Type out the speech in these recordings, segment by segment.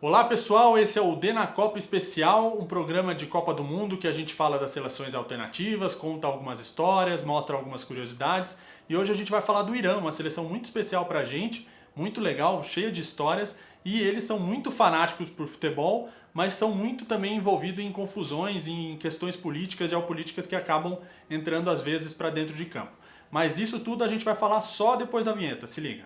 Olá pessoal, esse é o D na Copa Especial, um programa de Copa do Mundo que a gente fala das seleções alternativas, conta algumas histórias, mostra algumas curiosidades e hoje a gente vai falar do Irã, uma seleção muito especial pra gente, muito legal, cheia de histórias e eles são muito fanáticos por futebol, mas são muito também envolvidos em confusões, em questões políticas e geopolíticas que acabam entrando às vezes pra dentro de campo. Mas isso tudo a gente vai falar só depois da vinheta, se liga.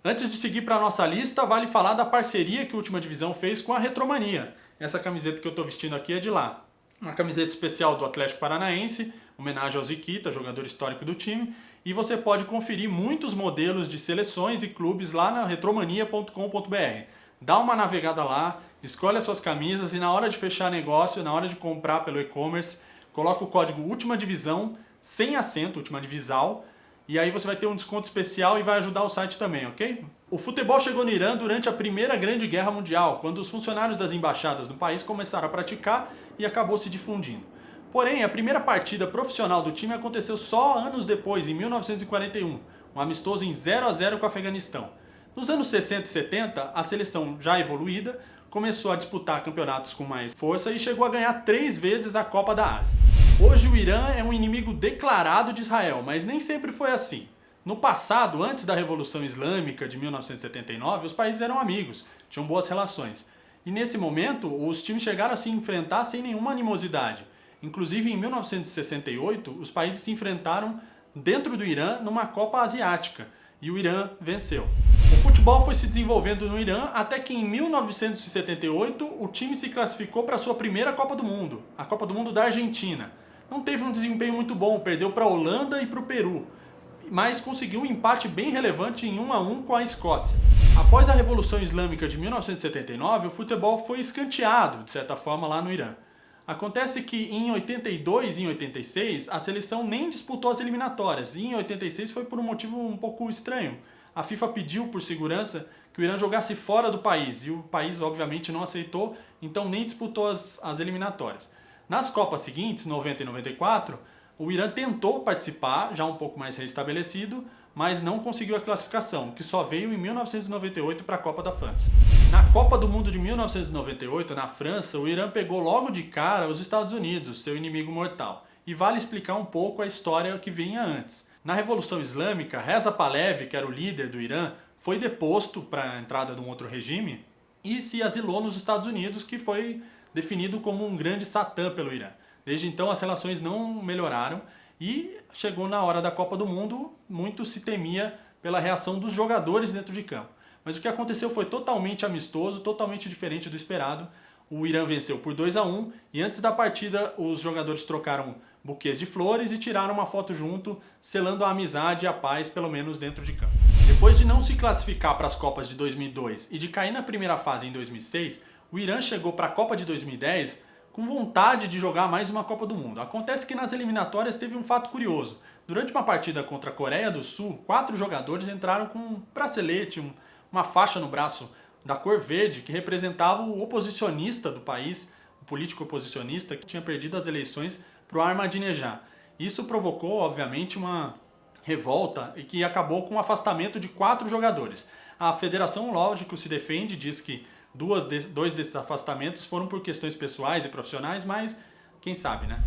Antes de seguir para a nossa lista, vale falar da parceria que a Última Divisão fez com a Retromania. Essa camiseta que eu estou vestindo aqui é de lá. Uma camiseta especial do Atlético Paranaense, homenagem ao Ziquita, jogador histórico do time. E você pode conferir muitos modelos de seleções e clubes lá na retromania.com.br. Dá uma navegada lá, escolhe as suas camisas e na hora de fechar negócio, na hora de comprar pelo e-commerce, coloca o código Última Divisão, sem acento, Última Divisal, e aí você vai ter um desconto especial e vai ajudar o site também, ok? O futebol chegou no Irã durante a Primeira Grande Guerra Mundial, quando os funcionários das embaixadas no país começaram a praticar e acabou se difundindo. Porém, a primeira partida profissional do time aconteceu só anos depois, em 1941, um amistoso em 0-0 com o Afeganistão. Nos anos 60 e 70, a seleção já evoluída começou a disputar campeonatos com mais força e chegou a ganhar 3 vezes a Copa da Ásia. Hoje o Irã é um inimigo declarado de Israel, mas nem sempre foi assim. No passado, antes da Revolução Islâmica de 1979, os países eram amigos, tinham boas relações. E nesse momento, os times chegaram a se enfrentar sem nenhuma animosidade. Inclusive, em 1968, os países se enfrentaram dentro do Irã numa Copa Asiática, e o Irã venceu. O futebol foi se desenvolvendo no Irã até que em 1978 o time se classificou para a sua primeira Copa do Mundo, a Copa do Mundo da Argentina. Não teve um desempenho muito bom, perdeu para a Holanda e para o Peru, mas conseguiu um empate bem relevante em 1-1 com a Escócia. Após a Revolução Islâmica de 1979, o futebol foi escanteado, de certa forma, lá no Irã. Acontece que em 82 e em 86 a seleção nem disputou as eliminatórias, e em 86 foi por um motivo um pouco estranho. A FIFA pediu por segurança que o Irã jogasse fora do país, e o país obviamente não aceitou, então nem disputou as eliminatórias. Nas Copas seguintes, 90 e 94, o Irã tentou participar, já um pouco mais restabelecido, mas não conseguiu a classificação, que só veio em 1998 para a Copa da França. Na Copa do Mundo de 1998, na França, o Irã pegou logo de cara os Estados Unidos, seu inimigo mortal. E vale explicar um pouco a história que vinha antes. Na Revolução Islâmica, Reza Pahlavi, que era o líder do Irã, foi deposto para a entrada de um outro regime e se asilou nos Estados Unidos, que foi definido como um grande satã pelo Irã. Desde então as relações não melhoraram e chegou na hora da Copa do Mundo, muito se temia pela reação dos jogadores dentro de campo. Mas o que aconteceu foi totalmente amistoso, totalmente diferente do esperado. O Irã venceu por 2-1 e antes da partida os jogadores trocaram buquês de flores e tiraram uma foto junto, selando a amizade e a paz, pelo menos dentro de campo. Depois de não se classificar para as Copas de 2002 e de cair na primeira fase em 2006, o Irã chegou para a Copa de 2010 com vontade de jogar mais uma Copa do Mundo. Acontece que nas eliminatórias teve um fato curioso. Durante uma partida contra a Coreia do Sul, 4 jogadores entraram com um bracelete, uma faixa no braço da cor verde, que representava o oposicionista do país, o político oposicionista que tinha perdido as eleições para o Ahmadinejad. Isso provocou, obviamente, uma revolta e que acabou com o afastamento de 4 jogadores. A federação, lógico, se defende, diz que 2 desses afastamentos foram por questões pessoais e profissionais, mas quem sabe, né?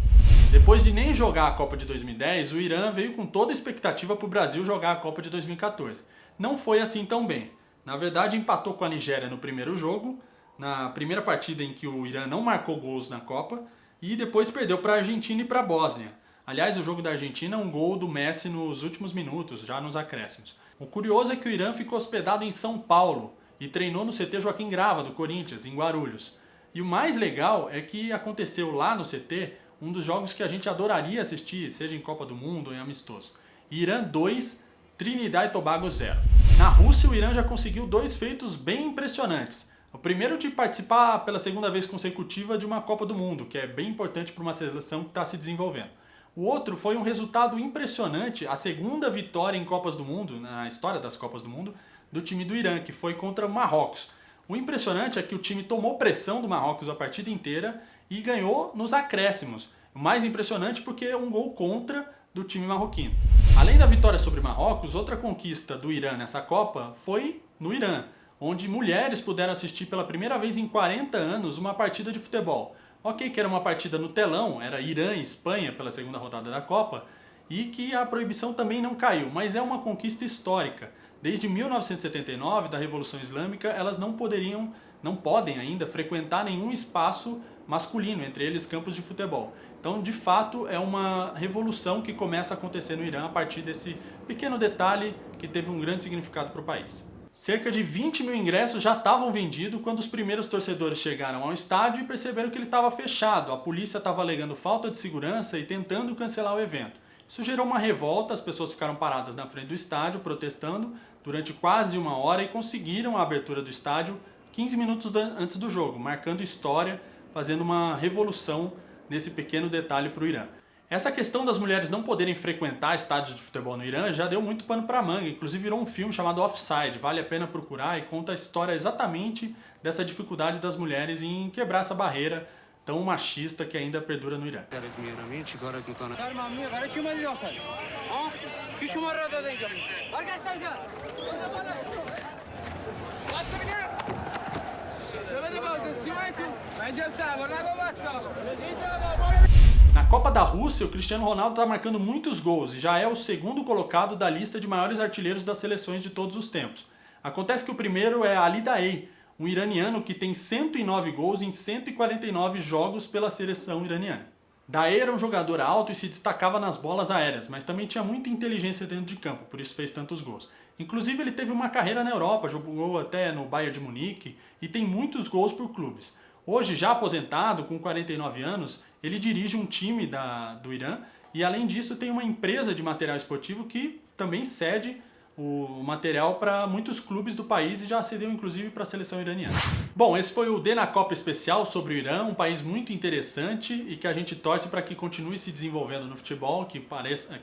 Depois de nem jogar a Copa de 2010, o Irã veio com toda a expectativa para o Brasil jogar a Copa de 2014. Não foi assim tão bem. Na verdade, empatou com a Nigéria no primeiro jogo, na primeira partida em que o Irã não marcou gols na Copa, e depois perdeu para a Argentina e para a Bósnia. Aliás, o jogo da Argentina é um gol do Messi nos últimos minutos, já nos acréscimos. O curioso é que o Irã ficou hospedado em São Paulo e treinou no CT Joaquim Grava, do Corinthians, em Guarulhos. E o mais legal é que aconteceu lá no CT um dos jogos que a gente adoraria assistir, seja em Copa do Mundo ou em amistoso. Irã 2, Trinidad e Tobago 0. Na Rússia, o Irã já conseguiu 2 feitos bem impressionantes. O primeiro de participar pela segunda vez consecutiva de uma Copa do Mundo, que é bem importante para uma seleção que está se desenvolvendo. O outro foi um resultado impressionante, a segunda vitória em Copas do Mundo, na história das Copas do Mundo, do time do Irã, que foi contra o Marrocos. O impressionante é que o time tomou pressão do Marrocos a partida inteira e ganhou nos acréscimos. O mais impressionante porque é um gol contra do time marroquino. Além da vitória sobre Marrocos, outra conquista do Irã nessa Copa foi no Irã, onde mulheres puderam assistir pela primeira vez em 40 anos uma partida de futebol. Ok, que era uma partida no telão, era Irã e Espanha pela segunda rodada da Copa, e que a proibição também não caiu, mas é uma conquista histórica. Desde 1979, da Revolução Islâmica, elas não podem ainda frequentar nenhum espaço masculino, entre eles campos de futebol. Então, de fato, é uma revolução que começa a acontecer no Irã a partir desse pequeno detalhe que teve um grande significado para o país. Cerca de 20 mil ingressos já estavam vendidos quando os primeiros torcedores chegaram ao estádio e perceberam que ele estava fechado. A polícia estava alegando falta de segurança e tentando cancelar o evento. Isso gerou uma revolta, as pessoas ficaram paradas na frente do estádio protestando durante quase uma hora e conseguiram a abertura do estádio 15 minutos antes do jogo, marcando história, fazendo uma revolução nesse pequeno detalhe para o Irã. Essa questão das mulheres não poderem frequentar estádios de futebol no Irã já deu muito pano para manga, inclusive virou um filme chamado Offside, vale a pena procurar e conta a história exatamente dessa dificuldade das mulheres em quebrar essa barreira tão machista que ainda perdura no Irã. Na Copa da Rússia, o Cristiano Ronaldo está marcando muitos gols e já é o segundo colocado da lista de maiores artilheiros das seleções de todos os tempos. Acontece que o primeiro é Ali Daei, um iraniano que tem 109 gols em 149 jogos pela seleção iraniana. Daei era um jogador alto e se destacava nas bolas aéreas, mas também tinha muita inteligência dentro de campo, por isso fez tantos gols. Inclusive ele teve uma carreira na Europa, jogou até no Bayern de Munique e tem muitos gols por clubes. Hoje, já aposentado, com 49 anos, ele dirige um time do Irã e, além disso, tem uma empresa de material esportivo que também cede o material para muitos clubes do país e já cedeu inclusive para a seleção iraniana. Bom, esse foi o D na Copa especial sobre o Irã, um país muito interessante e que a gente torce para que continue se desenvolvendo no futebol, que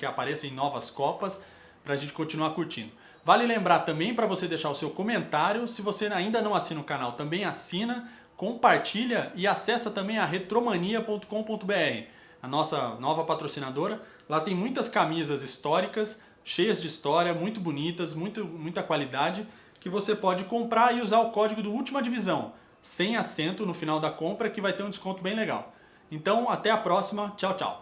apareça em novas Copas, para a gente continuar curtindo. Vale lembrar também para você deixar o seu comentário, se você ainda não assina o canal, também assina, compartilha e acessa também a retromania.com.br, a nossa nova patrocinadora. Lá tem muitas camisas históricas, cheias de história, muito bonitas, muita qualidade, que você pode comprar e usar o código do Última Divisão, sem acento no final da compra, que vai ter um desconto bem legal. Então, até a próxima. Tchau, tchau.